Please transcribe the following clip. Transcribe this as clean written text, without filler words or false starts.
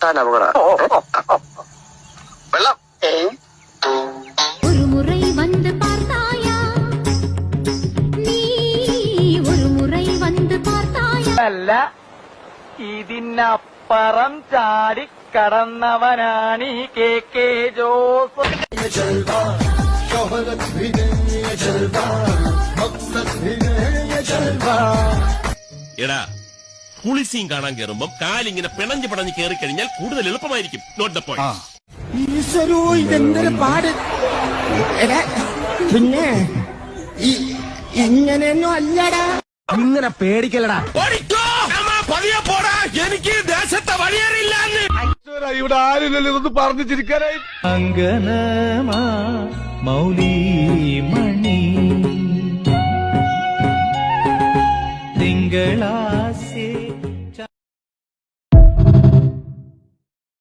താൻ അപകട വെള്ളം ഒരു മുறை வந்து பார்த்தாயா നീ ഒരു മുறை வந்து பார்த்தாயா അല്ല ഇതിനപ്പുറം ചാടി കടന്നവനാണ് ഈ കെ ജോസ്. എടാ പുളിസീൻ കാണാൻ കയറുമ്പോ കാലിങ്ങനെ പിണഞ്ഞ് പിണഞ്ഞ് കയറി കഴിഞ്ഞാൽ കൂടുതൽ എളുപ്പമായിരിക്കും. Not the point. ഈശ്വരോ ഇതെന്തൊരു പാട്. പിന്നെ ഇങ്ങനെയൊന്നും അല്ലടാ. ഇങ്ങനെ പേടിക്കലടാ. എനിക്ക് ദേശത്തെ വഴിയേറിയില്ല. ഇവിടെ ആരില്ലല്ലോ ഇതൊന്ന് പറഞ്ഞു ചിരിക്കാനായി. അങ്കനമാ മൗലി മണി തിങ്കളാ